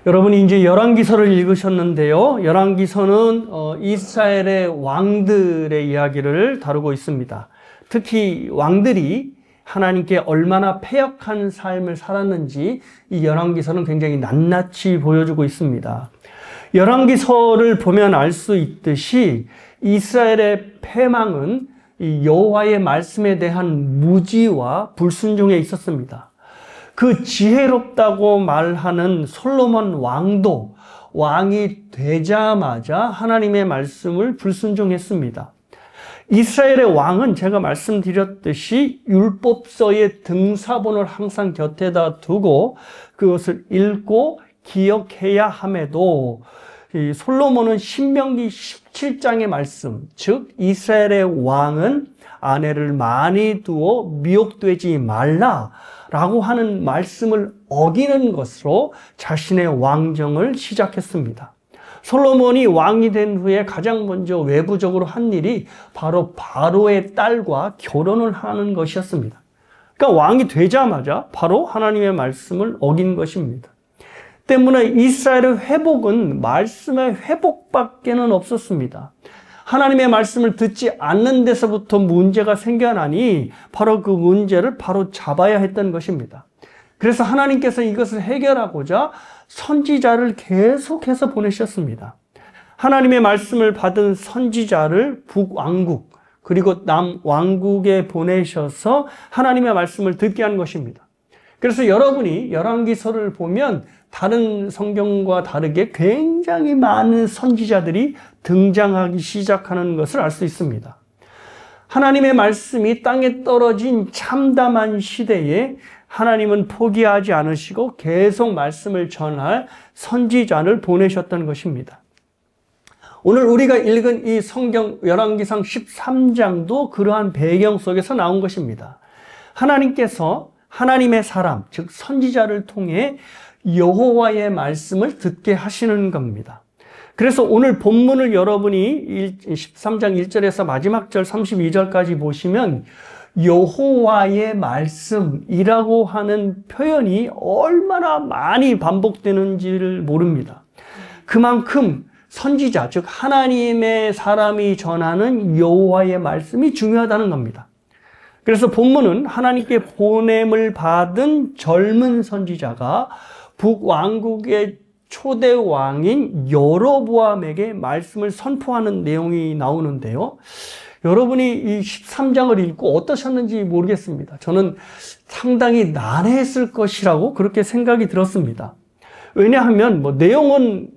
여러분이 이제 열왕기서를 읽으셨는데요. 열왕기서는 이스라엘의 왕들의 이야기를 다루고 있습니다. 특히 왕들이 하나님께 얼마나 패역한 삶을 살았는지 이 열왕기서는 굉장히 낱낱이 보여주고 있습니다. 열왕기서를 보면 알 수 있듯이 이스라엘의 패망은 이 여호와의 말씀에 대한 무지와 불순종에 있었습니다. 그 지혜롭다고 말하는 솔로몬 왕도 왕이 되자마자 하나님의 말씀을 불순종했습니다. 이스라엘의 왕은 제가 말씀드렸듯이 율법서의 등사본을 항상 곁에다 두고 그것을 읽고 기억해야 함에도 이 솔로몬은 신명기 17장의 말씀, 즉 이스라엘의 왕은 아내를 많이 두어 미혹되지 말라라고 하는 말씀을 어기는 것으로 자신의 왕정을 시작했습니다. 솔로몬이 왕이 된 후에 가장 먼저 외부적으로 한 일이 바로 바로의 딸과 결혼을 하는 것이었습니다. 그러니까 왕이 되자마자 바로 하나님의 말씀을 어긴 것입니다. 때문에 이스라엘의 회복은 말씀의 회복밖에는 없었습니다. 하나님의 말씀을 듣지 않는 데서부터 문제가 생겨나니 바로 그 문제를 바로 잡아야 했던 것입니다. 그래서 하나님께서 이것을 해결하고자 선지자를 계속해서 보내셨습니다. 하나님의 말씀을 받은 선지자를 북왕국 그리고 남왕국에 보내셔서 하나님의 말씀을 듣게 한 것입니다. 그래서 여러분이 열왕기서를 보면 다른 성경과 다르게 굉장히 많은 선지자들이 등장하기 시작하는 것을 알 수 있습니다. 하나님의 말씀이 땅에 떨어진 참담한 시대에 하나님은 포기하지 않으시고 계속 말씀을 전할 선지자를 보내셨던 것입니다. 오늘 우리가 읽은 이 성경 열왕기상 13장도 그러한 배경 속에서 나온 것입니다. 하나님께서 하나님의 사람, 즉 선지자를 통해 여호와의 말씀을 듣게 하시는 겁니다. 그래서 오늘 본문을 여러분이 13장 1절에서 마지막 절 32절까지 보시면 여호와의 말씀이라고 하는 표현이 얼마나 많이 반복되는지를 모릅니다. 그만큼 선지자, 즉 하나님의 사람이 전하는 여호와의 말씀이 중요하다는 겁니다. 그래서 본문은 하나님께 보냄을 받은 젊은 선지자가 북왕국의 초대 왕인 여로보암에게 말씀을 선포하는 내용이 나오는데요. 여러분이 이 13장을 읽고 어떠셨는지 모르겠습니다. 저는 상당히 난해했을 것이라고 그렇게 생각이 들었습니다. 왜냐하면 내용은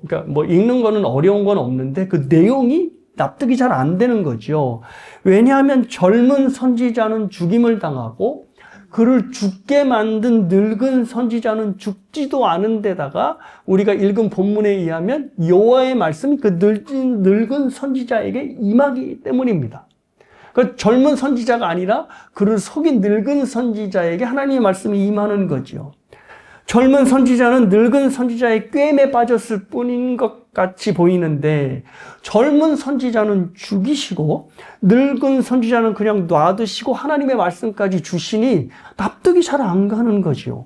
그러니까 읽는 거는 어려운 건 없는데 그 내용이 납득이 잘 안 되는 거죠. 왜냐하면 젊은 선지자는 죽임을 당하고 그를 죽게 만든 늙은 선지자는 죽지도 않은 데다가 우리가 읽은 본문에 의하면 여호와의 말씀이 그 늙은 선지자에게 임하기 때문입니다. 그 젊은 선지자가 아니라 그를 속인 늙은 선지자에게 하나님의 말씀이 임하는 거죠. 젊은 선지자는 늙은 선지자의 꾀임에 빠졌을 뿐인 것 같이 보이는데 젊은 선지자는 죽이시고 늙은 선지자는 그냥 놔두시고 하나님의 말씀까지 주시니 납득이 잘 안 가는 거죠.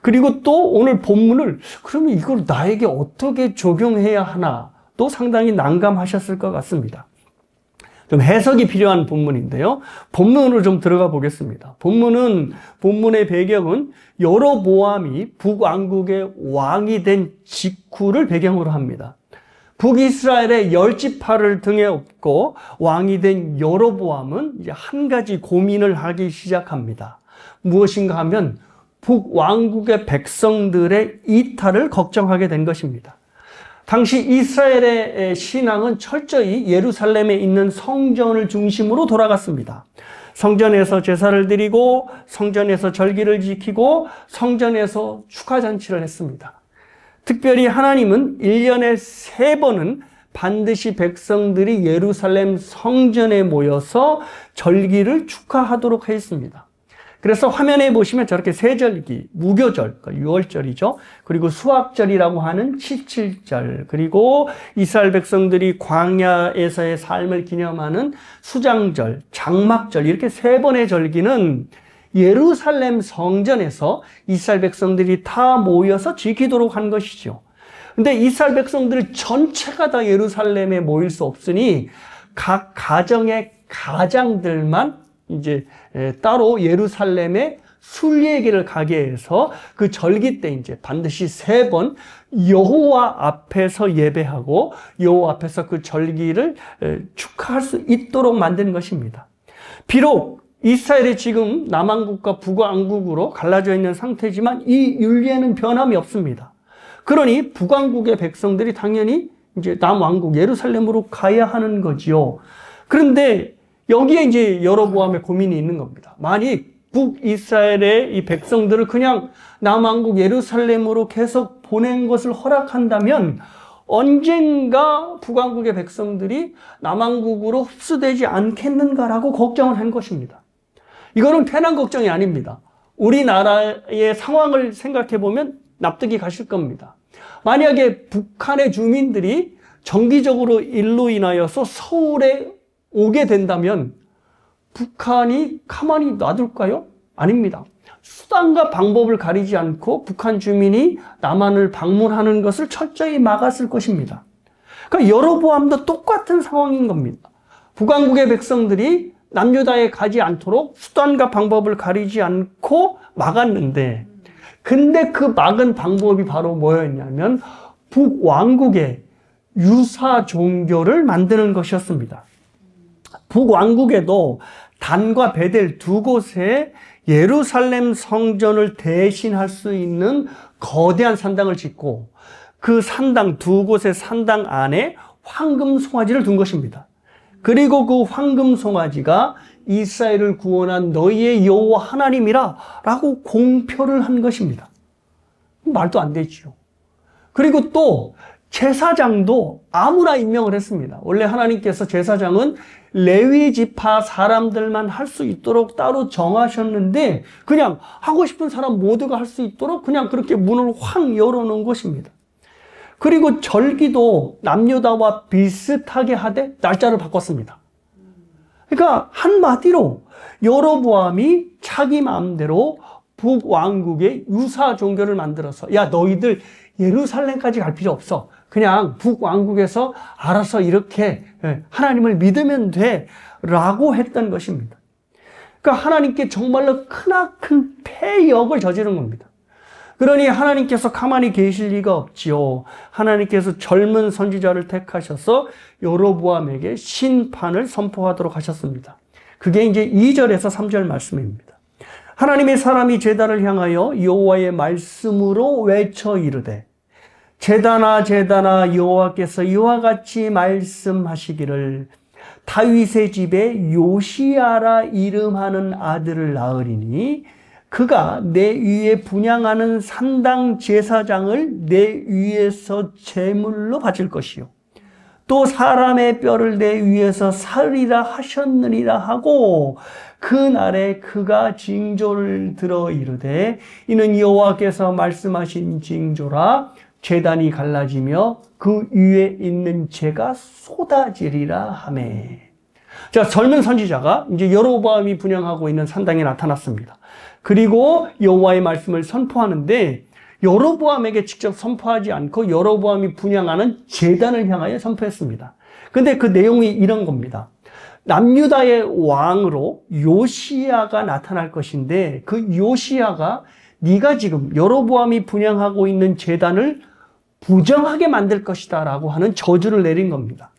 그리고 또 오늘 본문을 그러면 이걸 나에게 어떻게 적용해야 하나 또 상당히 난감하셨을 것 같습니다. 좀 해석이 필요한 본문인데요. 본문으로 좀 들어가 보겠습니다. 본문의 배경은 여로보암이 북왕국의 왕이 된 직후를 배경으로 합니다. 북이스라엘의 10지파를 등에 업고 왕이 된 여로보암은 이제 한 가지 고민을 하기 시작합니다. 무엇인가 하면 북왕국의 백성들의 이탈을 걱정하게 된 것입니다. 당시 이스라엘의 신앙은 철저히 예루살렘에 있는 성전을 중심으로 돌아갔습니다. 성전에서 제사를 드리고 성전에서 절기를 지키고 성전에서 축하잔치를 했습니다. 특별히 하나님은 1년에 3번은 반드시 백성들이 예루살렘 성전에 모여서 절기를 축하하도록 했습니다. 그래서 화면에 보시면 저렇게 세절기, 무교절, 그러니까 6월절이죠. 그리고 수학절이라고 하는 77절, 그리고 이스라엘 백성들이 광야에서의 삶을 기념하는 수장절, 장막절, 이렇게 3번의 절기는 예루살렘 성전에서 이스라엘 백성들이 다 모여서 지키도록 한 것이죠. 근데 이스라엘 백성들 전체가 다 예루살렘에 모일 수 없으니 각 가정의 가장들만 이제 따로 예루살렘에 순례길을 가게 해서 그 절기 때 이제 반드시 3번 여호와 앞에서 예배하고 여호와 앞에서 그 절기를 축하할 수 있도록 만든 것입니다. 비록 이스라엘이 지금 남왕국과 북왕국으로 갈라져 있는 상태지만 이 윤리에는 변함이 없습니다. 그러니 북왕국의 백성들이 당연히 이제 남왕국 예루살렘으로 가야 하는 거지요. 그런데 여기에 이제 여로보암의 고민이 있는 겁니다. 만약 북이스라엘의 이 백성들을 그냥 남왕국 예루살렘으로 계속 보낸 것을 허락한다면 언젠가 북왕국의 백성들이 남왕국으로 흡수되지 않겠는가라고 걱정을 한 것입니다. 이거는 편한 걱정이 아닙니다. 우리나라의 상황을 생각해 보면 납득이 가실 겁니다. 만약에 북한의 주민들이 정기적으로 일로 인하여서 서울에 오게 된다면 북한이 가만히 놔둘까요? 아닙니다. 수단과 방법을 가리지 않고 북한 주민이 남한을 방문하는 것을 철저히 막았을 것입니다. 그러니까 여로보암도 똑같은 상황인 겁니다. 북왕국의 백성들이 남유다에 가지 않도록 수단과 방법을 가리지 않고 막았는데, 근데 그 막은 방법이 바로 뭐였냐면 북왕국의 유사 종교를 만드는 것이었습니다. 북왕국에도 단과 베델 2곳에 예루살렘 성전을 대신할 수 있는 거대한 산당을 짓고 그 산당 2곳의 산당 안에 황금 송아지를 둔 것입니다. 그리고 그 황금 송아지가 이스라엘을 구원한 너희의 여호와 하나님이라 라고 공표를 한 것입니다. 말도 안 되지요. 그리고 또 제사장도 아무나 임명을 했습니다. 원래 하나님께서 제사장은 레위 지파 사람들만 할 수 있도록 따로 정하셨는데 그냥 하고 싶은 사람 모두가 할 수 있도록 그냥 그렇게 문을 확 열어놓은 것입니다. 그리고 절기도 남유다와 비슷하게 하되 날짜를 바꿨습니다. 그러니까 한마디로 여로보암이 자기 마음대로 북왕국의 유사 종교를 만들어서 야 너희들 예루살렘까지 갈 필요 없어. 그냥 북왕국에서 알아서 이렇게 하나님을 믿으면 돼 라고 했던 것입니다. 그러니까 하나님께 정말로 크나큰 패역을 저지른 겁니다. 그러니 하나님께서 가만히 계실 리가 없지요. 하나님께서 젊은 선지자를 택하셔서 여로보암에게 심판을 선포하도록 하셨습니다. 그게 이제 2절에서 3절 말씀입니다. 하나님의 사람이 제단을 향하여 여호와의 말씀으로 외쳐 이르되 제단아 제단아 여호와께서 이와 같이 말씀하시기를 다윗의 집에 요시야라 이름하는 아들을 낳으리니 그가 내 위에 분향하는 산당 제사장을 내 위에서 제물로 바칠 것이요 또 사람의 뼈를 내 위에서 살리라 하셨느니라 하고 그날에 그가 징조를 들어 이르되 이는 여호와께서 말씀하신 징조라 제단이 갈라지며 그 위에 있는 재가 쏟아지리라 하매. 자, 젊은 선지자가 이제 여로보암이 분향하고 있는 산당에 나타났습니다. 그리고 여호와의 말씀을 선포하는데 여로보암에게 직접 선포하지 않고 여로보암이 분향하는 제단을 향하여 선포했습니다. 근데 그 내용이 이런 겁니다. 남유다의 왕으로 요시야가 나타날 것인데 그 요시야가 네가 지금 여로보암이 분향하고 있는 제단을 부정하게 만들 것이다 라고 하는 저주를 내린 겁니다.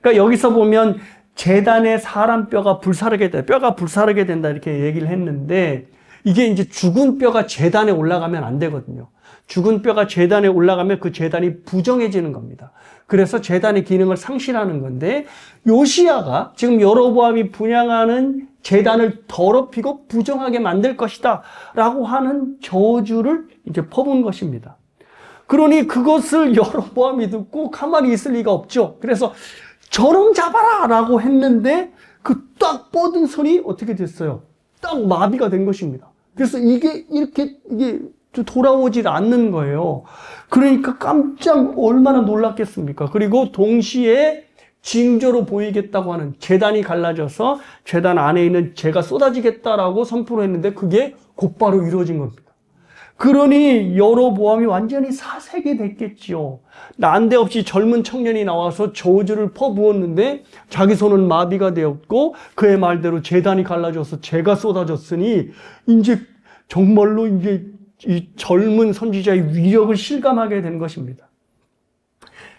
그러니까 여기서 보면 제단에 사람 뼈가 불사르게 된다, 뼈가 불사르게 된다 이렇게 얘기를 했는데 이게 이제 죽은 뼈가 제단에 올라가면 안 되거든요. 죽은 뼈가 제단에 올라가면 그 제단이 부정해지는 겁니다. 그래서 제단의 기능을 상실하는 건데 요시야가 지금 여로보암이 분향하는 제단을 더럽히고 부정하게 만들 것이다 라고 하는 저주를 이제 퍼부은 것입니다. 그러니 그것을 여로보암이 듣고 가만히 있을 리가 없죠. 그래서 저놈 잡아라 라고 했는데 그 딱 뻗은 손이 어떻게 됐어요? 딱 마비가 된 것입니다. 그래서 이게 돌아오질 않는 거예요. 그러니까 깜짝 얼마나 놀랐겠습니까? 그리고 동시에 징조로 보이겠다고 하는 제단이 갈라져서 제단 안에 있는 재가 쏟아지겠다라고 선포를 했는데 그게 곧바로 이루어진 겁니다. 그러니 여로보암이 완전히 사색이 됐겠지요. 난데없이 젊은 청년이 나와서 저주를 퍼부었는데 자기 손은 마비가 되었고 그의 말대로 제단이 갈라져서 재가 쏟아졌으니 이제 정말로 이제 이 젊은 선지자의 위력을 실감하게 된 것입니다.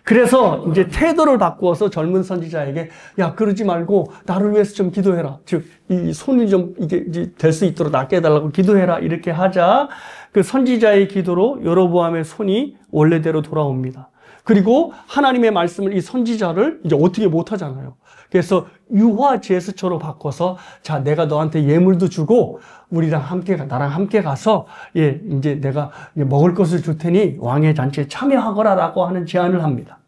그래서 이제 태도를 바꾸어서 젊은 선지자에게 야, 그러지 말고 나를 위해서 좀 기도해라. 즉, 이 손이 좀 이게 될 수 있도록 낫게 해달라고 기도해라. 이렇게 하자 그 선지자의 기도로 여로보암의 손이 원래대로 돌아옵니다. 그리고 하나님의 말씀을 이 선지자를 이제 어떻게 못하잖아요. 그래서 유화 제스처로 바꿔서 자, 내가 너한테 예물도 주고 나랑 함께 가서 이제 내가 먹을 것을 줄 테니 왕의 잔치에 참여하거라라고 하는 제안을 합니다.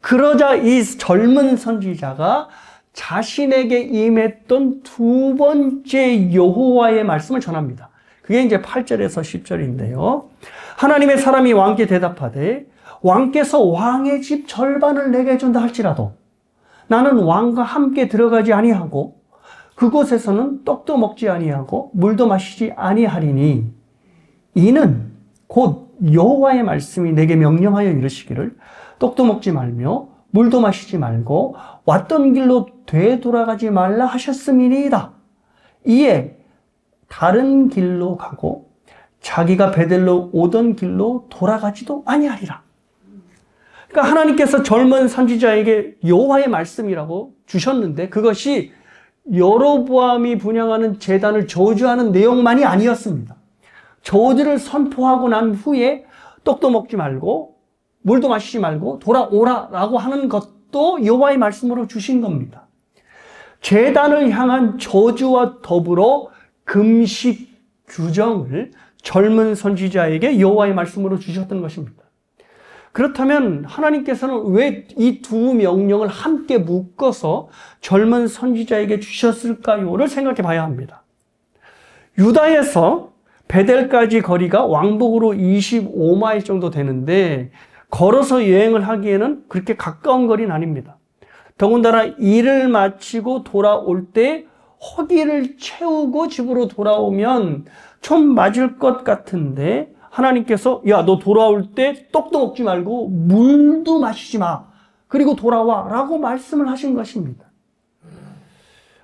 그러자 이 젊은 선지자가 자신에게 임했던 두 번째 여호와의 말씀을 전합니다. 그게 이제 8절에서 10절인데요. 하나님의 사람이 왕께 대답하되 왕께서 왕의 집 절반을 내게 준다 할지라도 나는 왕과 함께 들어가지 아니하고 그곳에서는 떡도 먹지 아니하고 물도 마시지 아니하리니 이는 곧 여호와의 말씀이 내게 명령하여 이르시기를 떡도 먹지 말며 물도 마시지 말고 왔던 길로 되돌아가지 말라 하셨음이니이다. 이에 다른 길로 가고 자기가 베델로 오던 길로 돌아가지도 아니하리라. 그러니까 하나님께서 젊은 선지자에게 여호와의 말씀이라고 주셨는데 그것이 여로보암이 분향하는 제단을 저주하는 내용만이 아니었습니다. 저주를 선포하고 난 후에 떡도 먹지 말고 물도 마시지 말고 돌아오라라고 하는 것도 여호와의 말씀으로 주신 겁니다. 제단을 향한 저주와 더불어 금식 규정을 젊은 선지자에게 여호와의 말씀으로 주셨던 것입니다. 그렇다면 하나님께서는 왜 이 두 명령을 함께 묶어서 젊은 선지자에게 주셨을까요를 생각해 봐야 합니다. 유다에서 베델까지 거리가 왕복으로 25마일 정도 되는데 걸어서 여행을 하기에는 그렇게 가까운 거리는 아닙니다. 더군다나 일을 마치고 돌아올 때 허기를 채우고 집으로 돌아오면 좀 맞을 것 같은데 하나님께서 야, 너 돌아올 때 떡도 먹지 말고 물도 마시지 마. 그리고 돌아와 라고 말씀을 하신 것입니다.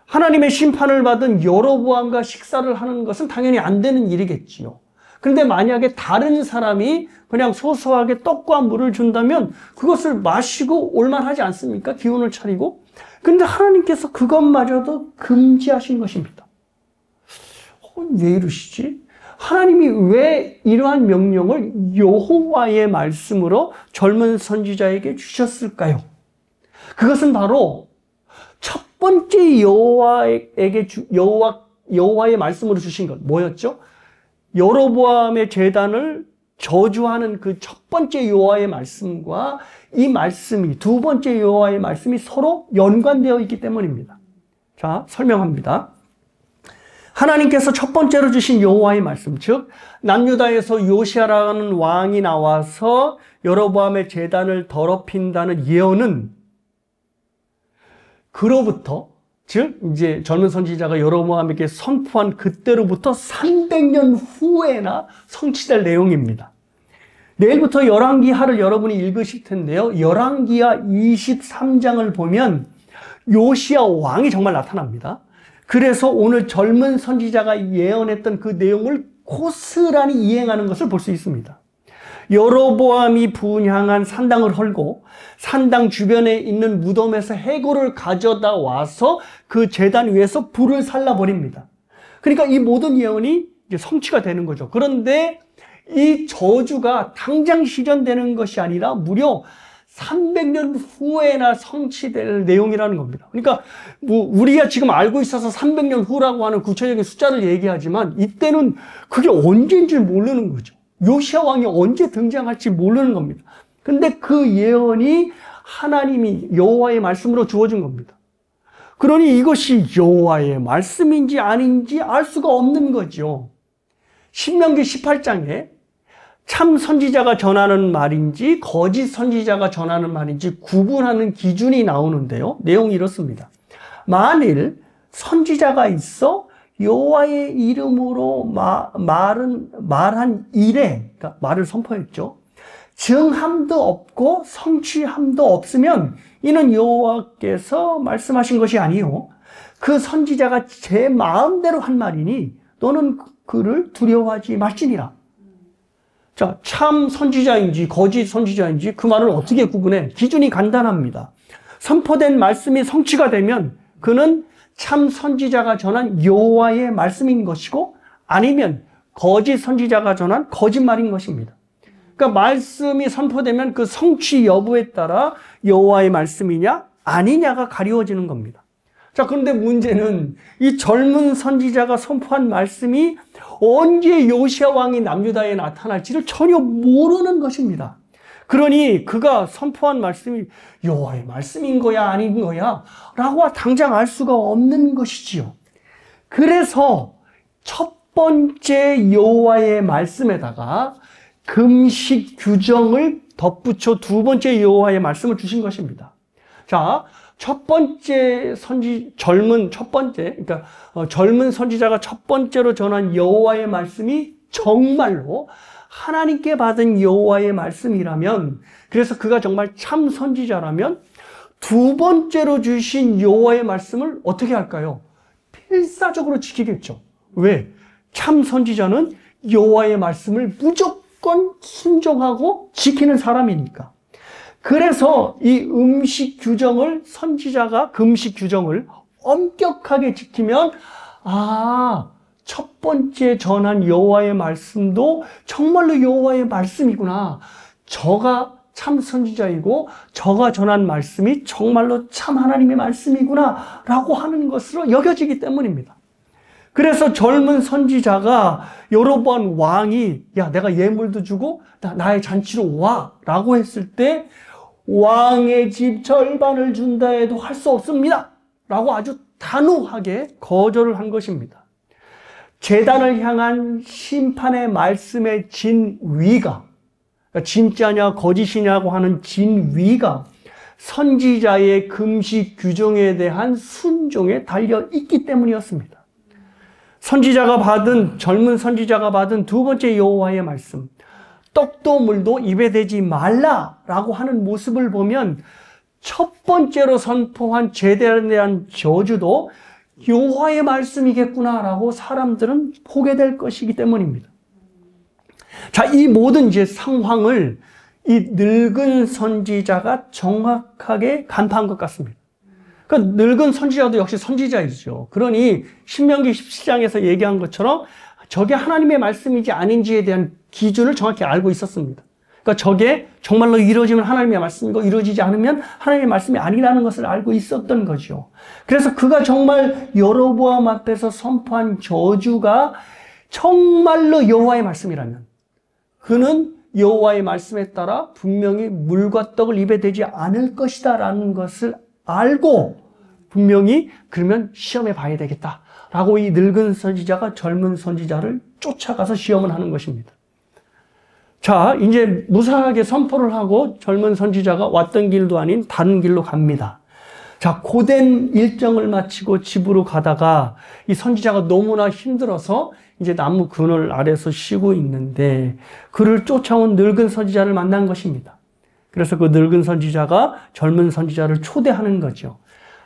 하나님의 심판을 받은 여로보암과 식사를 하는 것은 당연히 안 되는 일이겠지요. 그런데 만약에 다른 사람이 그냥 소소하게 떡과 물을 준다면 그것을 마시고 올만하지 않습니까? 기운을 차리고. 그런데 하나님께서 그것마저도 금지하신 것입니다. 왜 이러시지? 하나님이 왜 이러한 명령을 여호와의 말씀으로 젊은 선지자에게 주셨을까요? 그것은 바로 첫 번째 여호와의 말씀으로 주신 것 뭐였죠? 여로보암의 제단을 저주하는 그 첫 번째 여호와의 말씀과 이 말씀이 두 번째 여호와의 말씀이 서로 연관되어 있기 때문입니다. 자, 설명합니다. 하나님께서 첫 번째로 주신 여호와의 말씀, 즉 남유다에서 요시아라는 왕이 나와서 여로보암의 제단을 더럽힌다는 예언은 그로부터 즉 이제 젊은 선지자가 여로보암에게 선포한 그때로부터 300년 후에나 성취될 내용입니다. 내일부터 열왕기하를 여러분이 읽으실 텐데요. 열왕기하 23장을 보면 요시야 왕이 정말 나타납니다. 그래서 오늘 젊은 선지자가 예언했던 그 내용을 고스란히 이행하는 것을 볼 수 있습니다. 여로보암이 분향한 산당을 헐고 산당 주변에 있는 무덤에서 해골을 가져다 와서 그 제단 위에서 불을 살라버립니다. 그러니까 이 모든 예언이 이제 성취가 되는 거죠. 그런데 이 저주가 당장 실현되는 것이 아니라 무려 300년 후에나 성취될 내용이라는 겁니다. 그러니까 우리가 지금 알고 있어서 300년 후라고 하는 구체적인 숫자를 얘기하지만 이때는 그게 언제인지 모르는 거죠. 요시야 왕이 언제 등장할지 모르는 겁니다. 근데 그 예언이 하나님이 여호와의 말씀으로 주어진 겁니다. 그러니 이것이 여호와의 말씀인지 아닌지 알 수가 없는 거죠. 신명기 18장에 참 선지자가 전하는 말인지 거짓 선지자가 전하는 말인지 구분하는 기준이 나오는데요. 내용이 이렇습니다. 만일 선지자가 있어 여호와의 이름으로 말한 일에, 그러니까 말을 선포했죠. 증함도 없고 성취함도 없으면 이는 여호와께서 말씀하신 것이 아니요 그 선지자가 제 마음대로 한 말이니 너는 그를 두려워하지 말지니라. 자, 참 선지자인지 거짓 선지자인지 그 말을 어떻게 구분해? 기준이 간단합니다. 선포된 말씀이 성취가 되면 그는 참 선지자가 전한 여호와의 말씀인 것이고 아니면 거짓 선지자가 전한 거짓말인 것입니다. 그러니까 말씀이 선포되면 그 성취 여부에 따라 여호와의 말씀이냐 아니냐가 가리워지는 겁니다. 자, 그런데 문제는 이 젊은 선지자가 선포한 말씀이 언제 요시야 왕이 남유다에 나타날지를 전혀 모르는 것입니다. 그러니 그가 선포한 말씀이 여호와의 말씀인 거야 아닌 거야 라고 당장 알 수가 없는 것이지요. 그래서 첫 번째 여호와의 말씀에다가 금식 규정을 덧붙여 두 번째 여호와의 말씀을 주신 것입니다. 자, 젊은 선지자가 첫 번째로 전한 여호와의 말씀이 정말로 하나님께 받은 여호와의 말씀이라면, 그래서 그가 정말 참 선지자라면 두 번째로 주신 여호와의 말씀을 어떻게 할까요? 필사적으로 지키겠죠. 왜? 참 선지자는 여호와의 말씀을 무조건 순종하고 지키는 사람이니까. 그래서 이 금식 규정을 엄격하게 지키면 첫 번째 전한 여호와의 말씀도 정말로 여호와의 말씀이구나. 저가 참 선지자이고 저가 전한 말씀이 정말로 참 하나님의 말씀이구나 라고 하는 것으로 여겨지기 때문입니다. 그래서 젊은 선지자가 여로보암 왕이 내가 예물도 주고 나의 잔치로 와 라고 했을 때 왕의 집 절반을 준다 해도 할 수 없습니다 라고 아주 단호하게 거절을 한 것입니다. 제단을 향한 심판의 말씀의 진위가, 그러니까 진짜냐 거짓이냐고 하는 진위가 선지자의 금식 규정에 대한 순종에 달려 있기 때문이었습니다. 젊은 선지자가 받은 두 번째 여호와의 말씀, 떡도 물도 입에 대지 말라라고 하는 모습을 보면 첫 번째로 선포한 제단에 대한 저주도 여호와의 말씀이겠구나라고 사람들은 보게 될 것이기 때문입니다. 자, 이 모든 이제 상황을 이 늙은 선지자가 정확하게 간파한 것 같습니다. 그 늙은 선지자도 역시 선지자이죠. 그러니 신명기 17장에서 얘기한 것처럼 저게 하나님의 말씀인지 아닌지에 대한 기준을 정확히 알고 있었습니다. 그러니까 저게 정말로 이루어지면 하나님의 말씀이고 이루어지지 않으면 하나님의 말씀이 아니라는 것을 알고 있었던 거죠. 그래서 그가 정말 여로보암 앞에서 선포한 저주가 정말로 여호와의 말씀이라면 그는 여호와의 말씀에 따라 분명히 물과 떡을 입에 대지 않을 것이다 라는 것을 알고 분명히 그러면 시험해 봐야 되겠다라고 이 늙은 선지자가 젊은 선지자를 쫓아가서 시험을 하는 것입니다. 자, 이제 무사하게 선포를 하고 젊은 선지자가 왔던 길도 아닌 다른 길로 갑니다. 자, 고된 일정을 마치고 집으로 가다가 이 선지자가 너무나 힘들어서 이제 나무 그늘 아래서 쉬고 있는데 그를 쫓아온 늙은 선지자를 만난 것입니다. 그래서 그 늙은 선지자가 젊은 선지자를 초대하는 거죠.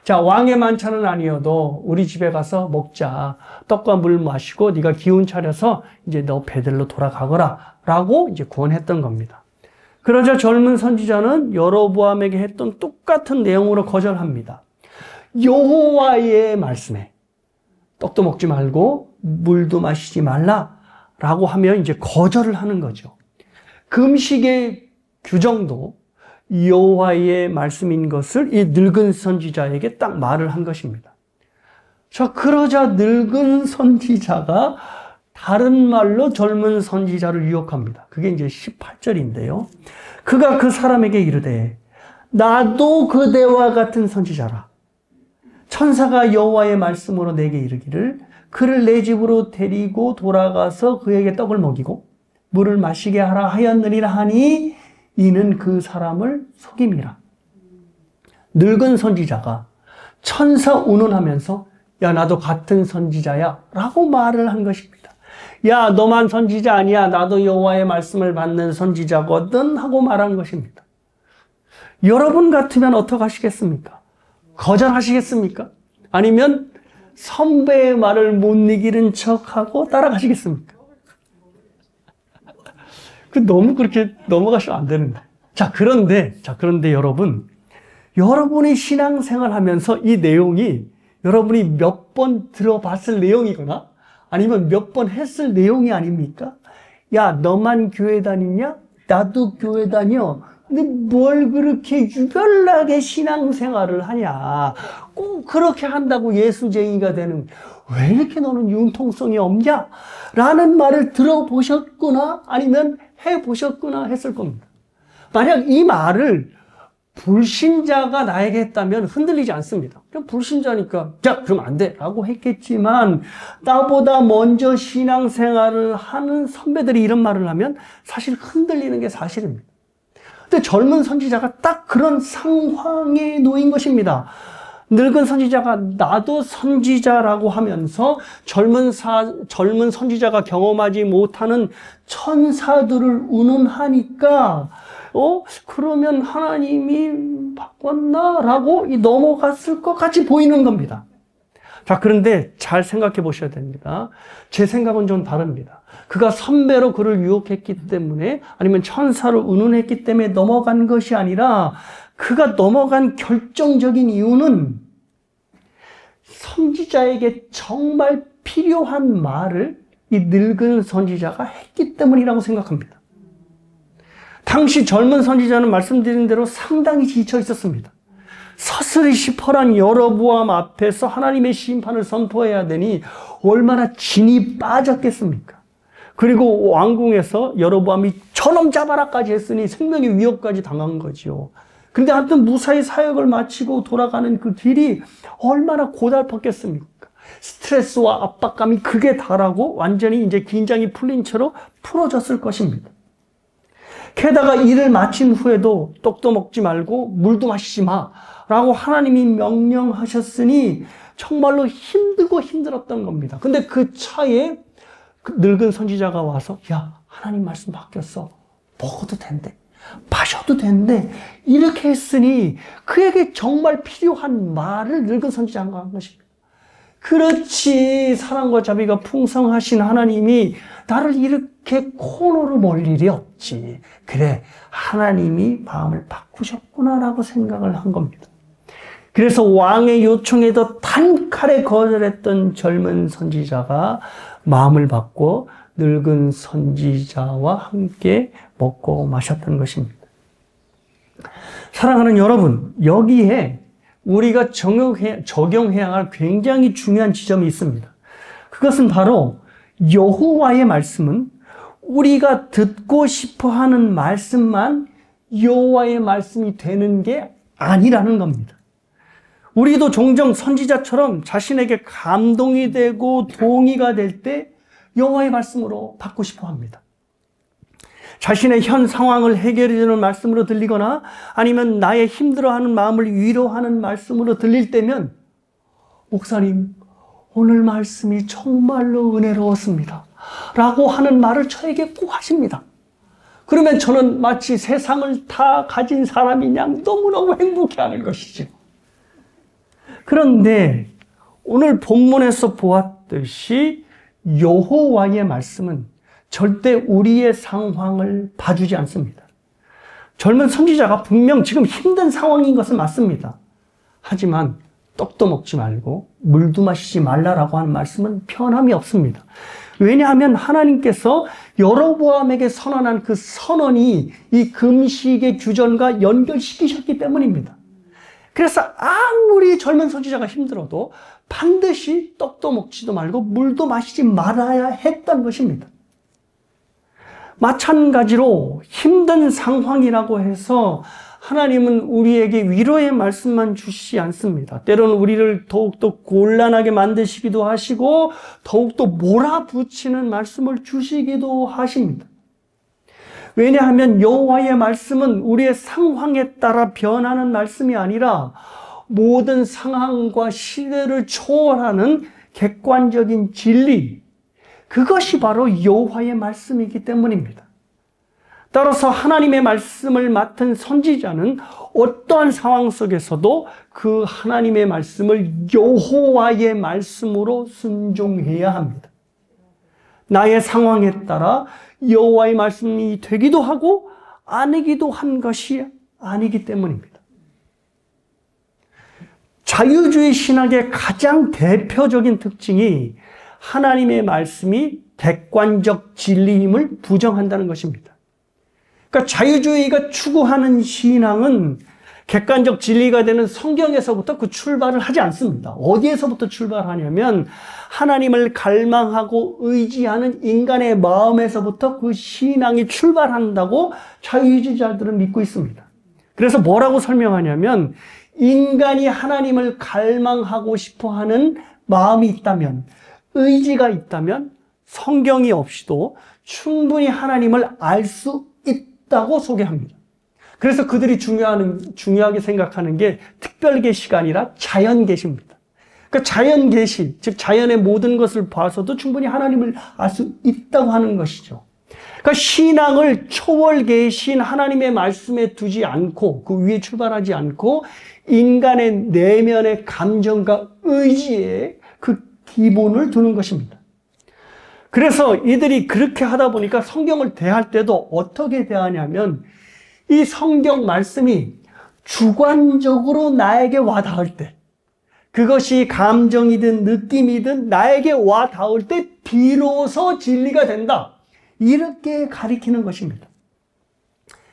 자, 왕의 만찬은 아니어도 우리 집에 가서 먹자. 떡과 물 마시고 네가 기운 차려서 이제 너 베들로 돌아가거라 라고 이제 구원했던 겁니다. 그러자 젊은 선지자는 여로보암에게 했던 똑같은 내용으로 거절합니다. 여호와의 말씀에 떡도 먹지 말고 물도 마시지 말라 라고 하면 이제 거절을 하는 거죠. 금식의 규정도 여호와의 말씀인 것을 이 늙은 선지자에게 딱 말을 한 것입니다. 자, 그러자 늙은 선지자가 다른 말로 젊은 선지자를 유혹합니다. 그게 이제 18절인데요. 그가 그 사람에게 이르되 나도 그대와 같은 선지자라. 천사가 여호와의 말씀으로 내게 이르기를 그를 내 집으로 데리고 돌아가서 그에게 떡을 먹이고 물을 마시게 하라 하였느니라 하니 이는 그 사람을 속임이라. 늙은 선지자가 천사 운운하면서 야 나도 같은 선지자야 라고 말을 한 것입니다. 야 너만 선지자 아니야, 나도 여호와의 말씀을 받는 선지자거든 하고 말한 것입니다. 여러분 같으면 어떻게 하시겠습니까? 거절하시겠습니까? 아니면 선배의 말을 못 이기는 척하고 따라가시겠습니까? 너무 그렇게 넘어가시면 안 되는데. 그런데 여러분이 신앙생활 하면서 이 내용이 여러분이 몇 번 들어봤을 내용이거나 아니면 몇 번 했을 내용이 아닙니까? 야, 너만 교회 다니냐? 나도 교회 다녀. 근데 뭘 그렇게 유별나게 신앙생활을 하냐? 꼭 그렇게 한다고 예수쟁이가 되는, 왜 이렇게 너는 융통성이 없냐? 라는 말을 들어보셨구나 아니면 해보셨구나 했을 겁니다. 만약 이 말을 불신자가 나에게 했다면 흔들리지 않습니다. 그냥 불신자니까 자 그럼 안 돼 라고 했겠지만, 나보다 먼저 신앙생활을 하는 선배들이 이런 말을 하면 사실 흔들리는 게 사실입니다. 근데 젊은 선지자가 딱 그런 상황에 놓인 것입니다. 늙은 선지자가 나도 선지자라고 하면서 젊은 선지자가 경험하지 못하는 천사들을 운운하니까 그러면 하나님이 바꿨나? 라고 넘어갔을 것 같이 보이는 겁니다. 자, 그런데 잘 생각해 보셔야 됩니다. 제 생각은 좀 다릅니다. 그가 선배로 그를 유혹했기 때문에, 아니면 천사를 운운했기 때문에 넘어간 것이 아니라, 그가 넘어간 결정적인 이유는 선지자에게 정말 필요한 말을 이 늙은 선지자가 했기 때문이라고 생각합니다. 당시 젊은 선지자는 말씀드린 대로 상당히 지쳐 있었습니다. 서슬이 시퍼런 여로보암 앞에서 하나님의 심판을 선포해야 되니 얼마나 진이 빠졌겠습니까? 그리고 왕궁에서 여로보암이 저놈 잡아라까지 했으니 생명의 위협까지 당한 거죠. 근데 하여튼 무사히 사역을 마치고 돌아가는 그 길이 얼마나 고달팠겠습니까? 스트레스와 압박감이 극에 달하고 완전히 이제 긴장이 풀린 채로 풀어졌을 것입니다. 게다가 일을 마친 후에도 떡도 먹지 말고 물도 마시지 마라고 하나님이 명령하셨으니 정말로 힘들고 힘들었던 겁니다. 근데 그 차에 그 늙은 선지자가 와서 야, 하나님 말씀 바뀌었어. 먹어도 된대. 마셔도 된대. 이렇게 했으니 그에게 정말 필요한 말을 늙은 선지자가 한 것입니다. 그렇지, 사랑과 자비가 풍성하신 하나님이 나를 이렇게 코너로 몰 일이 없지. 그래, 하나님이 마음을 바꾸셨구나라고 생각을 한 겁니다. 그래서 왕의 요청에도 단칼에 거절했던 젊은 선지자가 마음을 바꿔 늙은 선지자와 함께 먹고 마셨던 것입니다. 사랑하는 여러분, 여기에 우리가 적용해야 할 굉장히 중요한 지점이 있습니다. 그것은 바로 여호와의 말씀은 우리가 듣고 싶어 하는 말씀만 여호와의 말씀이 되는 게 아니라는 겁니다. 우리도 종종 선지자처럼 자신에게 감동이 되고 동의가 될 때 여호와의 말씀으로 받고 싶어 합니다. 자신의 현 상황을 해결해주는 말씀으로 들리거나 아니면 나의 힘들어하는 마음을 위로하는 말씀으로 들릴 때면 목사님, 오늘 말씀이 정말로 은혜로웠습니다 라고 하는 말을 저에게 꼭 하십니다. 그러면 저는 마치 세상을 다 가진 사람인 양 너무너무 행복해하는 것이죠. 그런데 오늘 본문에서 보았듯이 여호와의 말씀은 절대 우리의 상황을 봐주지 않습니다. 젊은 선지자가 분명 지금 힘든 상황인 것은 맞습니다. 하지만 떡도 먹지 말고 물도 마시지 말라라고 하는 말씀은 편함이 없습니다. 왜냐하면 하나님께서 여로보암에게 선언한 그 선언이 이 금식의 규정과 연결시키셨기 때문입니다. 그래서 아무리 젊은 선지자가 힘들어도 반드시 떡도 먹지도 말고 물도 마시지 말아야 했던 것입니다. 마찬가지로 힘든 상황이라고 해서 하나님은 우리에게 위로의 말씀만 주시지 않습니다. 때로는 우리를 더욱더 곤란하게 만드시기도 하시고 더욱더 몰아붙이는 말씀을 주시기도 하십니다. 왜냐하면 여호와의 말씀은 우리의 상황에 따라 변하는 말씀이 아니라 모든 상황과 시대를 초월하는 객관적인 진리, 그것이 바로 여호와의 말씀이기 때문입니다. 따라서 하나님의 말씀을 맡은 선지자는 어떠한 상황 속에서도 그 하나님의 말씀을 여호와의 말씀으로 순종해야 합니다. 나의 상황에 따라 여호와의 말씀이 되기도 하고 아니기도 한 것이 아니기 때문입니다. 자유주의 신학의 가장 대표적인 특징이 하나님의 말씀이 객관적 진리임을 부정한다는 것입니다. 그러니까 자유주의가 추구하는 신앙은 객관적 진리가 되는 성경에서부터 그 출발을 하지 않습니다. 어디에서부터 출발하냐면 하나님을 갈망하고 의지하는 인간의 마음에서부터 그 신앙이 출발한다고 자유주의자들은 믿고 있습니다. 그래서 뭐라고 설명하냐면 인간이 하나님을 갈망하고 싶어하는 마음이 있다면, 의지가 있다면 성경이 없이도 충분히 하나님을 알 수 있다고 소개합니다. 그래서 그들이 중요하게 생각하는 게 특별계시가 아니라 자연계시입니다. 그러니까 자연계시, 즉 자연의 모든 것을 봐서도 충분히 하나님을 알 수 있다고 하는 것이죠. 그러니까 신앙을 초월계신 하나님의 말씀에 두지 않고 그 위에 출발하지 않고 인간의 내면의 감정과 의지에 그 기본을 두는 것입니다. 그래서 이들이 그렇게 하다 보니까 성경을 대할 때도 어떻게 대하냐면 이 성경 말씀이 주관적으로 나에게 와닿을 때, 그것이 감정이든 느낌이든 나에게 와닿을 때 비로소 진리가 된다, 이렇게 가리키는 것입니다.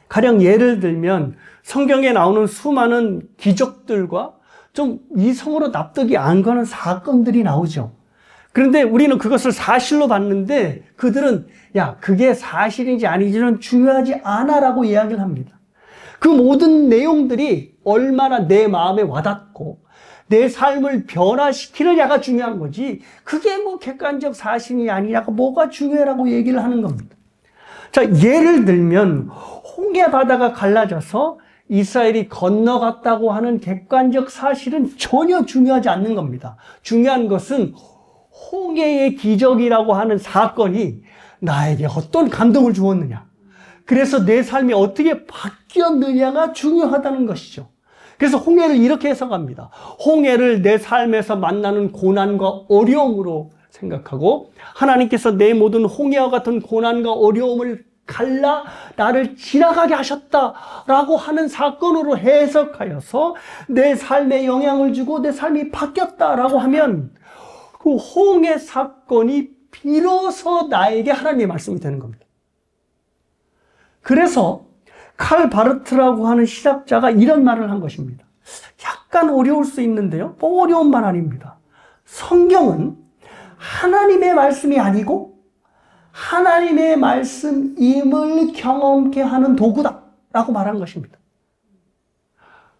가령 예를 들면 성경에 나오는 수많은 기적들과 좀 이성으로 납득이 안 가는 사건들이 나오죠. 그런데 우리는 그것을 사실로 봤는데 그들은 야, 그게 사실인지 아닌지는 중요하지 않아 라고 이야기를 합니다. 그 모든 내용들이 얼마나 내 마음에 와닿고 내 삶을 변화시키느냐가 중요한 거지, 그게 뭐 객관적 사실이 아니냐가 뭐가 중요하라고 얘기를 하는 겁니다. 자, 예를 들면 홍해 바다가 갈라져서 이스라엘이 건너갔다고 하는 객관적 사실은 전혀 중요하지 않는 겁니다. 중요한 것은 홍해의 기적이라고 하는 사건이 나에게 어떤 감동을 주었느냐, 그래서 내 삶이 어떻게 바뀌었느냐가 중요하다는 것이죠. 그래서 홍해를 이렇게 해석합니다. 홍해를 내 삶에서 만나는 고난과 어려움으로 생각하고 하나님께서 내 모든 홍해와 같은 고난과 어려움을 갈라 나를 지나가게 하셨다라고 하는 사건으로 해석하여서 내 삶에 영향을 주고 내 삶이 바뀌었다라고 하면 그 홍해 사건이 비로소 나에게 하나님의 말씀이 되는 겁니다. 그래서 칼 바르트라고 하는 신학자가 이런 말을 한 것입니다. 약간 어려울 수 있는데요, 뭐 어려운 말 아닙니다. 성경은 하나님의 말씀이 아니고 하나님의 말씀임을 경험케 하는 도구다 라고 말한 것입니다.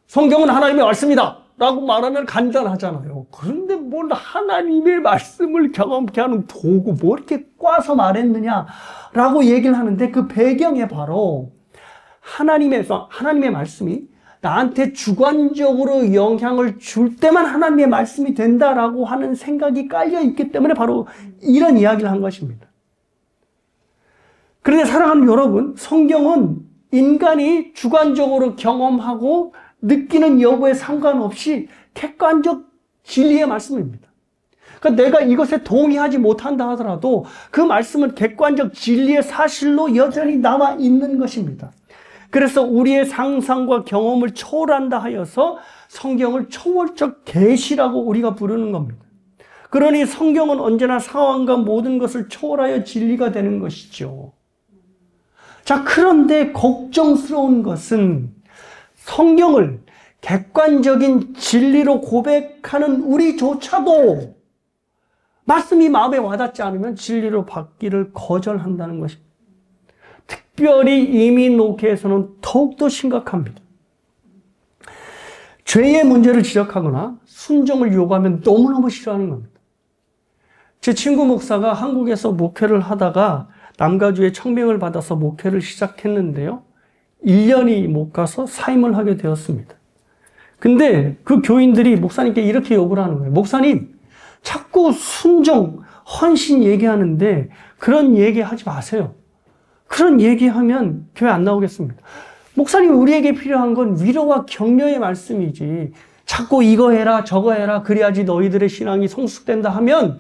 성경은 하나님의 말씀이다 라고 말하면 간단하잖아요. 그런데 뭘 하나님의 말씀을 경험케 하는 도구, 뭐 이렇게 꽈서 말했느냐 라고 얘기를 하는데 그 배경에 바로 하나님의 말씀이 나한테 주관적으로 영향을 줄 때만 하나님의 말씀이 된다라고 하는 생각이 깔려 있기 때문에 바로 이런 이야기를 한 것입니다. 그런데 사랑하는 여러분, 성경은 인간이 주관적으로 경험하고 느끼는 여부에 상관없이 객관적 진리의 말씀입니다. 그러니까 내가 이것에 동의하지 못한다 하더라도 그 말씀은 객관적 진리의 사실로 여전히 남아 있는 것입니다. 그래서 우리의 상상과 경험을 초월한다 하여서 성경을 초월적 계시라고 우리가 부르는 겁니다. 그러니 성경은 언제나 상황과 모든 것을 초월하여 진리가 되는 것이죠. 자, 그런데 걱정스러운 것은 성경을 객관적인 진리로 고백하는 우리조차도 말씀이 마음에 와닿지 않으면 진리로 받기를 거절한다는 것입니다. 특별히 이민옥회에서는 더욱더 심각합니다. 죄의 문제를 지적하거나 순종을 요구하면 너무너무 싫어하는 겁니다. 제 친구 목사가 한국에서 목회를 하다가 남가주에 청빙을 받아서 목회를 시작했는데요. 1년이 못 가서 사임을 하게 되었습니다. 근데 그 교인들이 목사님께 이렇게 욕을 하는 거예요. 목사님, 자꾸 순종, 헌신 얘기하는데 그런 얘기하지 마세요. 그런 얘기하면 교회 안 나오겠습니다. 목사님, 우리에게 필요한 건 위로와 격려의 말씀이지. 자꾸 이거 해라, 저거 해라, 그래야지 너희들의 신앙이 성숙된다 하면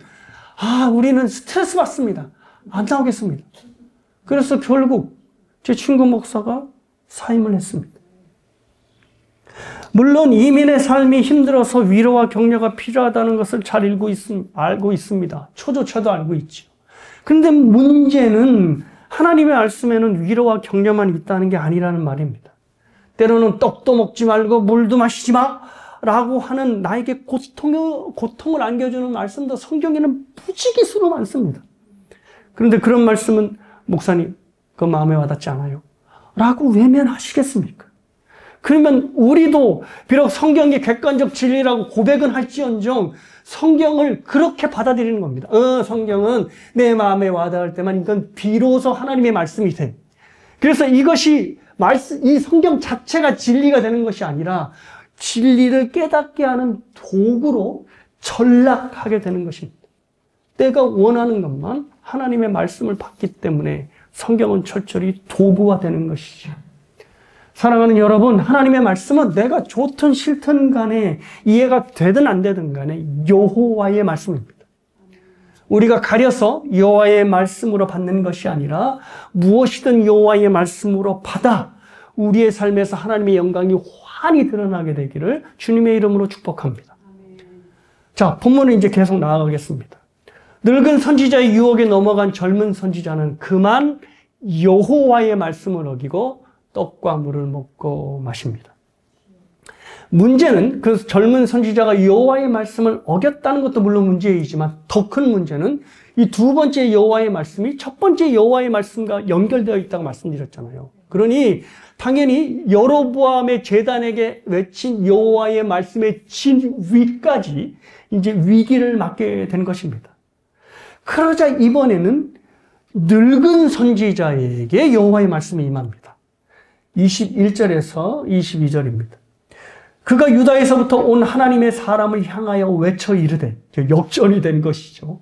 우리는 스트레스 받습니다. 안 나오겠습니다. 그래서 결국 제 친구 목사가 사임을 했습니다. 물론 이민의 삶이 힘들어서 위로와 격려가 필요하다는 것을 잘 알고 있습니다. 저도 알고 있죠. 그런데 문제는 하나님의 말씀에는 위로와 격려만 있다는 게 아니라는 말입니다. 때로는 떡도 먹지 말고 물도 마시지 마 라고 하는 나에게 고통을 안겨주는 말씀도 성경에는 무지개수로 많습니다. 그런데 그런 말씀은 목사님, 그 마음에 와닿지 않아요 라고 외면하시겠습니까? 그러면 우리도 비록 성경이 객관적 진리라고 고백은 할지언정 성경을 그렇게 받아들이는 겁니다. 성경은 내 마음에 와닿을 때만 이건 비로소 하나님의 말씀이 돼. 그래서 이것이 이 성경 자체가 진리가 되는 것이 아니라 진리를 깨닫게 하는 도구로 전락하게 되는 것입니다. 내가 원하는 것만 하나님의 말씀을 받기 때문에 성경은 철저히 도구화되는 것이죠. 사랑하는 여러분, 하나님의 말씀은 내가 좋든 싫든 간에 이해가 되든 안 되든 간에 여호와의 말씀입니다. 우리가 가려서 여호와의 말씀으로 받는 것이 아니라 무엇이든 여호와의 말씀으로 받아 우리의 삶에서 하나님의 영광이 환히 드러나게 되기를 주님의 이름으로 축복합니다. 자, 본문은 이제 계속 나아가겠습니다. 늙은 선지자의 유혹에 넘어간 젊은 선지자는 그만 여호와의 말씀을 어기고 떡과 물을 먹고 마십니다. 문제는 그 젊은 선지자가 여호와의 말씀을 어겼다는 것도 물론 문제이지만 더 큰 문제는 이 두 번째 여호와의 말씀이 첫 번째 여호와의 말씀과 연결되어 있다고 말씀드렸잖아요. 그러니 당연히 여로보암의 제단에게 외친 여호와의 말씀의 진위까지 이제 위기를 맞게 된 것입니다. 그러자 이번에는 늙은 선지자에게 여호와의 말씀이 임합니다. 21절에서 22절입니다. 그가 유다에서부터 온 하나님의 사람을 향하여 외쳐 이르되, 역전이 된 것이죠.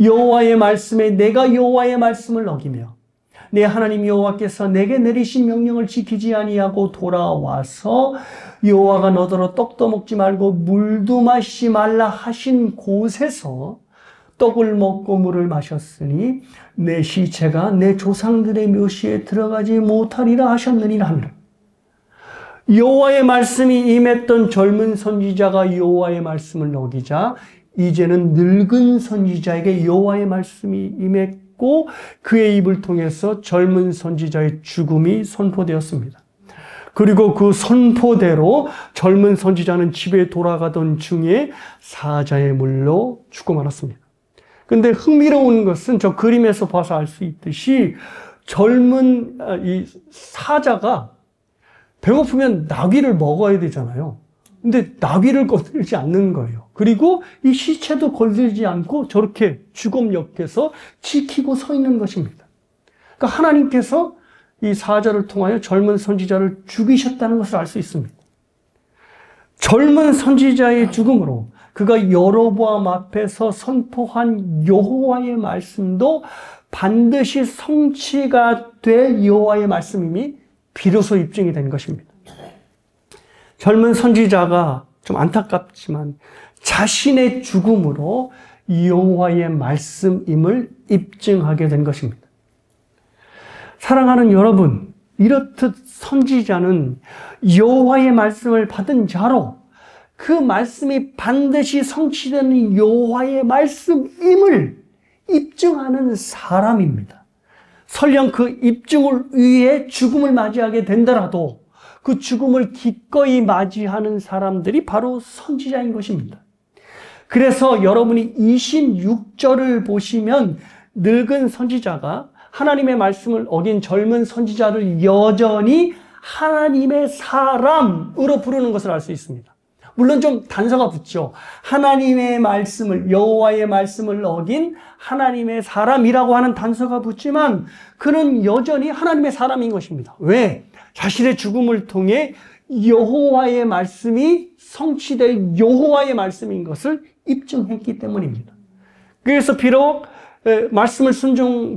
여호와의 말씀에 내가 여호와의 말씀을 어기며 내 하나님 여호와께서 내게 내리신 명령을 지키지 아니하고 돌아와서 여호와가 너더러 떡도 먹지 말고 물도 마시지 말라 하신 곳에서 떡을 먹고 물을 마셨으니 내 시체가 내 조상들의 묘시에 들어가지 못하리라 하셨느니라 하니라. 여호와의 말씀이 임했던 젊은 선지자가 여호와의 말씀을 어기자 이제는 늙은 선지자에게 여호와의 말씀이 임했고 그의 입을 통해서 젊은 선지자의 죽음이 선포되었습니다. 그리고 그 선포대로 젊은 선지자는 집에 돌아가던 중에 사자의 물로 죽고 말았습니다. 근데 흥미로운 것은 저 그림에서 봐서 알 수 있듯이 젊은 이 사자가 배고프면 나귀를 먹어야 되잖아요. 근데 나귀를 건들지 않는 거예요. 그리고 이 시체도 건들지 않고 저렇게 주검 옆에서 지키고 서 있는 것입니다. 그러니까 하나님께서 이 사자를 통하여 젊은 선지자를 죽이셨다는 것을 알 수 있습니다. 젊은 선지자의 죽음으로 그가 여로보암 앞에서 선포한 여호와의 말씀도 반드시 성취가 될 여호와의 말씀임이 비로소 입증이 된 것입니다. 젊은 선지자가 좀 안타깝지만 자신의 죽음으로 여호와의 말씀임을 입증하게 된 것입니다. 사랑하는 여러분, 이렇듯 선지자는 여호와의 말씀을 받은 자로 그 말씀이 반드시 성취되는 여호와의 말씀임을 입증하는 사람입니다. 설령 그 입증을 위해 죽음을 맞이하게 된다라도 그 죽음을 기꺼이 맞이하는 사람들이 바로 선지자인 것입니다. 그래서 여러분이 26절을 보시면 늙은 선지자가 하나님의 말씀을 어긴 젊은 선지자를 여전히 하나님의 사람으로 부르는 것을 알 수 있습니다. 물론 좀 단서가 붙죠. 하나님의 말씀을, 여호와의 말씀을 어긴 하나님의 사람이라고 하는 단서가 붙지만 그는 여전히 하나님의 사람인 것입니다. 왜? 자신의 죽음을 통해 여호와의 말씀이 성취될 여호와의 말씀인 것을 입증했기 때문입니다. 그래서 비록 말씀을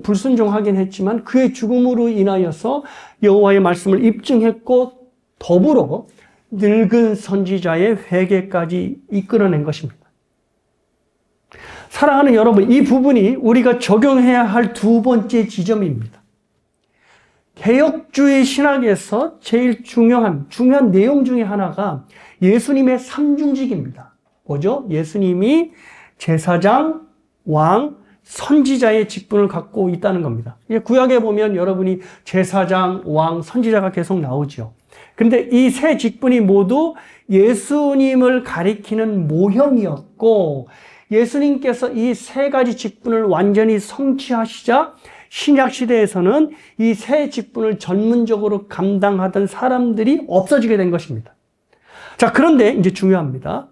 불순종하긴 했지만 그의 죽음으로 인하여서 여호와의 말씀을 입증했고 더불어 늙은 선지자의 회개까지 이끌어낸 것입니다. 사랑하는 여러분, 이 부분이 우리가 적용해야 할 두 번째 지점입니다. 개혁주의 신학에서 제일 중요한 내용 중에 하나가 예수님의 삼중직입니다. 뭐죠? 예수님이 제사장, 왕, 선지자의 직분을 갖고 있다는 겁니다. 구약에 보면 여러분이 제사장, 왕, 선지자가 계속 나오죠. 그런데 이 세 직분이 모두 예수님을 가리키는 모형이었고 예수님께서 이 세 가지 직분을 완전히 성취하시자 신약 시대에서는 이 세 직분을 전문적으로 감당하던 사람들이 없어지게 된 것입니다. 자, 그런데 이제 중요합니다.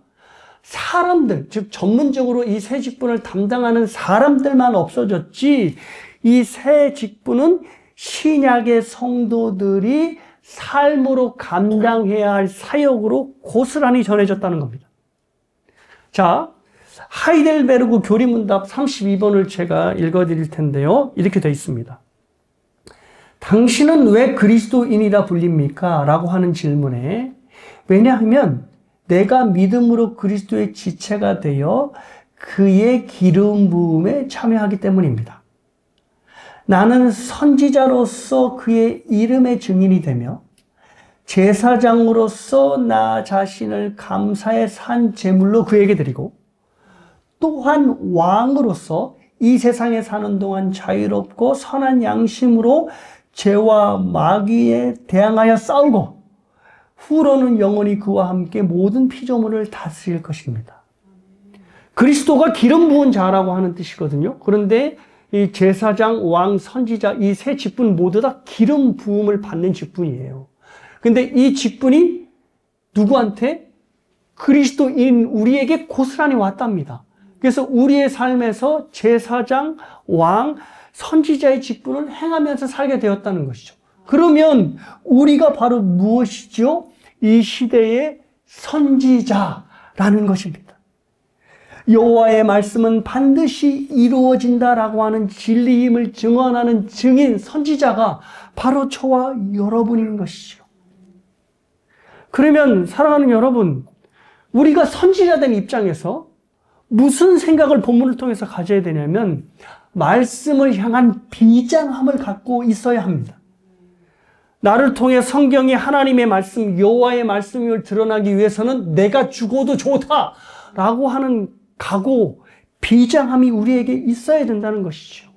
사람들, 즉 전문적으로 이 세 직분을 담당하는 사람들만 없어졌지 이 세 직분은 신약의 성도들이 삶으로 감당해야 할 사역으로 고스란히 전해졌다는 겁니다. 자, 하이델베르그 교리문답 32번을 제가 읽어드릴 텐데요. 이렇게 되어 있습니다. 당신은 왜 그리스도인이라 불립니까? 라고 하는 질문에 왜냐하면 내가 믿음으로 그리스도의 지체가 되어 그의 기름 부음에 참여하기 때문입니다. 나는 선지자로서 그의 이름의 증인이 되며 제사장으로서 나 자신을 감사의 산 제물로 그에게 드리고 또한 왕으로서 이 세상에 사는 동안 자유롭고 선한 양심으로 죄와 마귀에 대항하여 싸우고 후로는 영원히 그와 함께 모든 피조물을 다스릴 것입니다. 그리스도가 기름 부은 자라고 하는 뜻이거든요. 그런데 이 제사장, 왕, 선지자 이 세 직분 모두 다 기름 부음을 받는 직분이에요. 근데 이 직분이 누구한테? 그리스도인 우리에게 고스란히 왔답니다. 그래서 우리의 삶에서 제사장, 왕, 선지자의 직분을 행하면서 살게 되었다는 것이죠. 그러면 우리가 바로 무엇이죠? 이 시대의 선지자라는 것입니다. 여호와의 말씀은 반드시 이루어진다라고 하는 진리임을 증언하는 증인, 선지자가 바로 저와 여러분인 것이죠. 그러면 사랑하는 여러분, 우리가 선지자 된 입장에서 무슨 생각을 본문을 통해서 가져야 되냐면 말씀을 향한 비장함을 갖고 있어야 합니다. 나를 통해 성경이 하나님의 말씀, 여호와의 말씀을 드러나기 위해서는 내가 죽어도 좋다라고 하는 각오, 비장함이 우리에게 있어야 된다는 것이죠.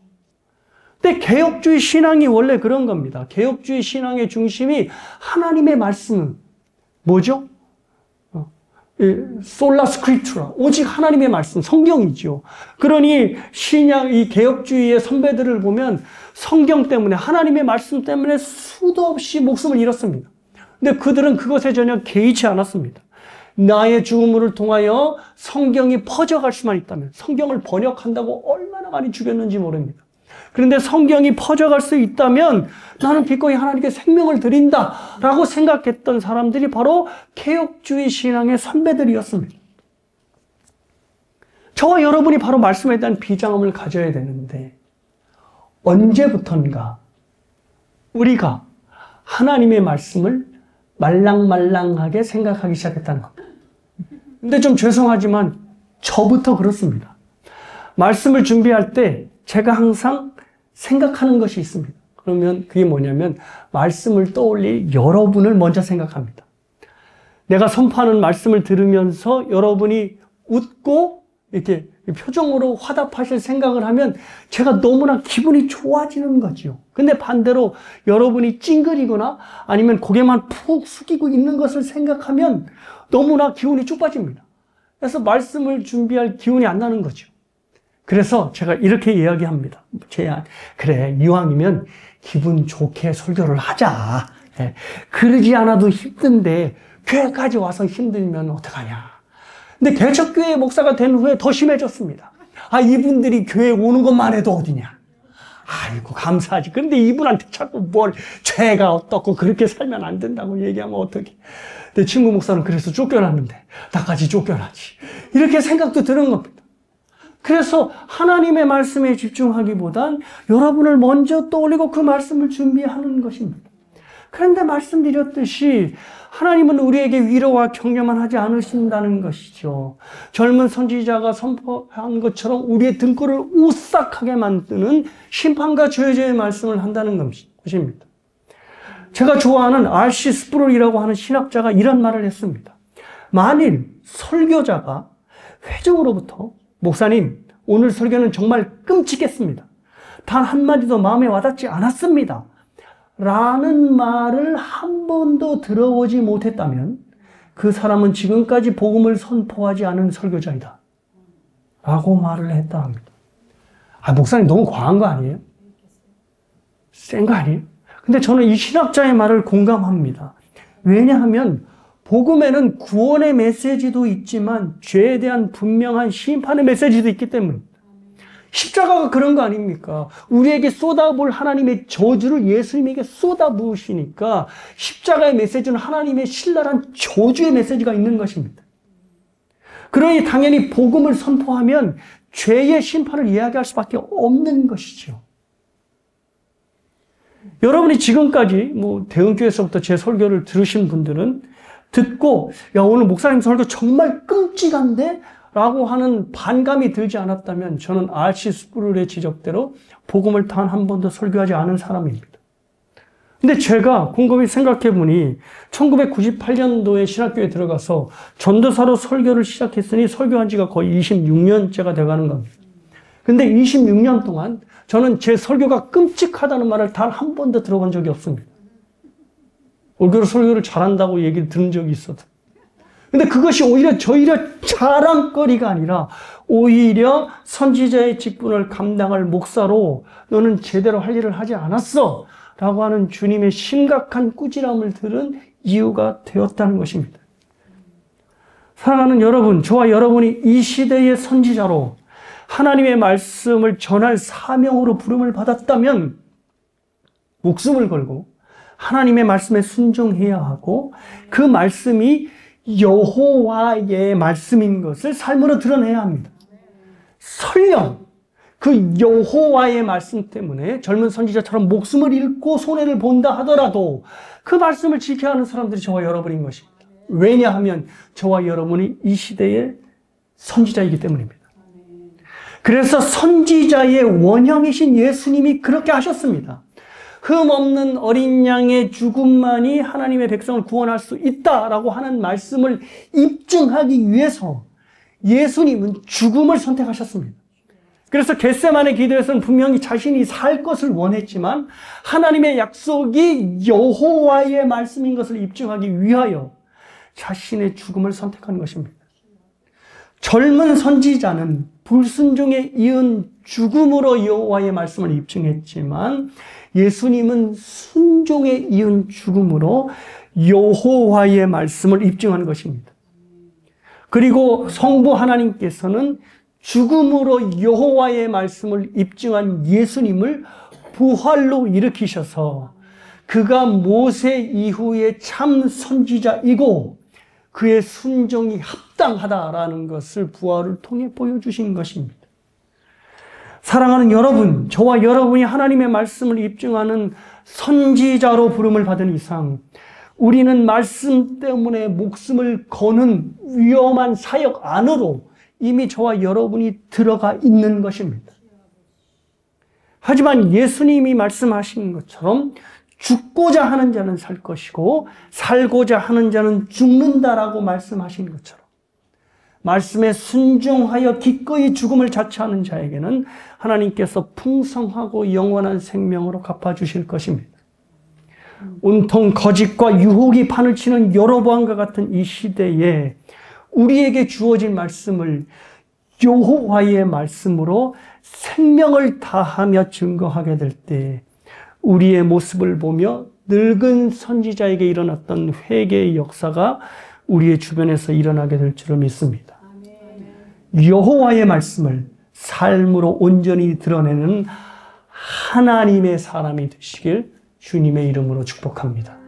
근데 개혁주의 신앙이 원래 그런 겁니다. 개혁주의 신앙의 중심이 하나님의 말씀, 뭐죠? 솔라 스크립투라, 오직 하나님의 말씀, 성경이죠. 그러니 신약 이 개혁주의의 선배들을 보면 성경 때문에, 하나님의 말씀 때문에 수도 없이 목숨을 잃었습니다. 근데 그들은 그것에 전혀 개의치 않았습니다. 나의 죽음을 통하여 성경이 퍼져갈 수만 있다면, 성경을 번역한다고 얼마나 많이 죽였는지 모릅니다. 그런데 성경이 퍼져갈 수 있다면 나는 기꺼이 하나님께 생명을 드린다라고 생각했던 사람들이 바로 개혁주의 신앙의 선배들이었습니다. 저와 여러분이 바로 말씀에 대한 비장함을 가져야 되는데 언제부턴가 우리가 하나님의 말씀을 말랑말랑하게 생각하기 시작했다는 겁니다. 근데 좀 죄송하지만 저부터 그렇습니다. 말씀을 준비할 때 제가 항상 생각하는 것이 있습니다. 그러면 그게 뭐냐면 말씀을 떠올릴 여러분을 먼저 생각합니다. 내가 선포하는 말씀을 들으면서 여러분이 웃고 이렇게 표정으로 화답하실 생각을 하면 제가 너무나 기분이 좋아지는 거죠. 근데 반대로 여러분이 찡그리거나 아니면 고개만 푹 숙이고 있는 것을 생각하면 너무나 기운이 쭉 빠집니다. 그래서 말씀을 준비할 기운이 안 나는 거죠. 그래서 제가 이렇게 이야기합니다. 그래, 이왕이면 기분 좋게 설교를 하자. 그러지 않아도 힘든데 교회까지 와서 힘들면 어떡하냐. 근데 개척교회 목사가 된 후에 더 심해졌습니다. 이분들이 교회 오는 것만 해도 어디냐. 아이고, 감사하지. 근데 이분한테 자꾸 뭘 죄가 어떻고 그렇게 살면 안 된다고 얘기하면 어떡해. 내 친구 목사는 그래서 쫓겨났는데 나까지 쫓겨나지. 이렇게 생각도 드는 겁니다. 그래서 하나님의 말씀에 집중하기보단 여러분을 먼저 떠올리고 그 말씀을 준비하는 것입니다. 그런데 말씀드렸듯이 하나님은 우리에게 위로와 격려만 하지 않으신다는 것이죠. 젊은 선지자가 선포한 것처럼 우리의 등골을 오싹하게 만드는 심판과 저주의 말씀을 한다는 것입니다. 제가 좋아하는 R.C. 스프롤이라고 하는 신학자가 이런 말을 했습니다. 만일 설교자가 회중으로부터 목사님, 오늘 설교는 정말 끔찍했습니다. 단 한마디도 마음에 와닿지 않았습니다. 라는 말을 한 번도 들어보지 못했다면 그 사람은 지금까지 복음을 선포하지 않은 설교자이다. 라고 말을 했다 합니다. 목사님 너무 과한 거 아니에요? 센 거 아니에요? 근데 저는 이 신학자의 말을 공감합니다. 왜냐하면 복음에는 구원의 메시지도 있지만 죄에 대한 분명한 심판의 메시지도 있기 때문입니다. 십자가가 그런 거 아닙니까? 우리에게 쏟아볼 하나님의 저주를 예수님에게 쏟아부으시니까 십자가의 메시지는 하나님의 신랄한 저주의 메시지가 있는 것입니다. 그러니 당연히 복음을 선포하면 죄의 심판을 이야기할 수밖에 없는 것이죠. 여러분이 지금까지 대흥교회에서부터 제 설교를 들으신 분들은 듣고 오늘 목사님 설교 정말 끔찍한데? 라고 하는 반감이 들지 않았다면 저는 R.C. 스프롤의 지적대로 복음을 단 한 번도 설교하지 않은 사람입니다. 근데 제가 곰곰이 생각해 보니 1998년도에 신학교에 들어가서 전도사로 설교를 시작했으니 설교한 지가 거의 26년째가 돼가는 겁니다. 근데 26년 동안 저는 제 설교가 끔찍하다는 말을 단 한 번도 들어본 적이 없습니다. 올교로 설교를 잘한다고 얘기를 들은 적이 있어도. 근데 그것이 오히려 자랑거리가 아니라 오히려 선지자의 직분을 감당할 목사로 너는 제대로 할 일을 하지 않았어 라고 하는 주님의 심각한 꾸지람을 들은 이유가 되었다는 것입니다. 사랑하는 여러분, 저와 여러분이 이 시대의 선지자로 하나님의 말씀을 전할 사명으로 부름을 받았다면 목숨을 걸고 하나님의 말씀에 순종해야 하고 그 말씀이 여호와의 말씀인 것을 삶으로 드러내야 합니다. 설령 그 여호와의 말씀 때문에 젊은 선지자처럼 목숨을 잃고 손해를 본다 하더라도 그 말씀을 지켜야 하는 사람들이 저와 여러분인 것입니다. 왜냐하면 저와 여러분이 이 시대의 선지자이기 때문입니다. 그래서 선지자의 원형이신 예수님이 그렇게 하셨습니다. 흠없는 어린 양의 죽음만이 하나님의 백성을 구원할 수 있다라고 하는 말씀을 입증하기 위해서 예수님은 죽음을 선택하셨습니다. 그래서 겟세마네 기도에서는 분명히 자신이 살 것을 원했지만 하나님의 약속이 여호와의 말씀인 것을 입증하기 위하여 자신의 죽음을 선택한 것입니다. 젊은 선지자는 불순종에 이은 죽음으로 여호와의 말씀을 입증했지만 예수님은 순종에 이은 죽음으로 여호와의 말씀을 입증한 것입니다. 그리고 성부 하나님께서는 죽음으로 여호와의 말씀을 입증한 예수님을 부활로 일으키셔서 그가 모세 이후의 참 선지자이고 그의 순종이 합당하다라는 것을 부활을 통해 보여주신 것입니다. 사랑하는 여러분, 저와 여러분이 하나님의 말씀을 입증하는 선지자로 부름을 받은 이상 우리는 말씀 때문에 목숨을 거는 위험한 사역 안으로 이미 저와 여러분이 들어가 있는 것입니다. 하지만 예수님이 말씀하신 것처럼 죽고자 하는 자는 살 것이고 살고자 하는 자는 죽는다라고 말씀하신 것처럼 말씀에 순종하여 기꺼이 죽음을 자처하는 자에게는 하나님께서 풍성하고 영원한 생명으로 갚아주실 것입니다. 온통 거짓과 유혹이 판을 치는 여로보암과 같은 이 시대에 우리에게 주어진 말씀을 여호와의 말씀으로 생명을 다하며 증거하게 될 때 우리의 모습을 보며 늙은 선지자에게 일어났던 회개의 역사가 우리의 주변에서 일어나게 될 줄을 믿습니다. 여호와의 말씀을 삶으로 온전히 드러내는 하나님의 사람이 되시길 주님의 이름으로 축복합니다.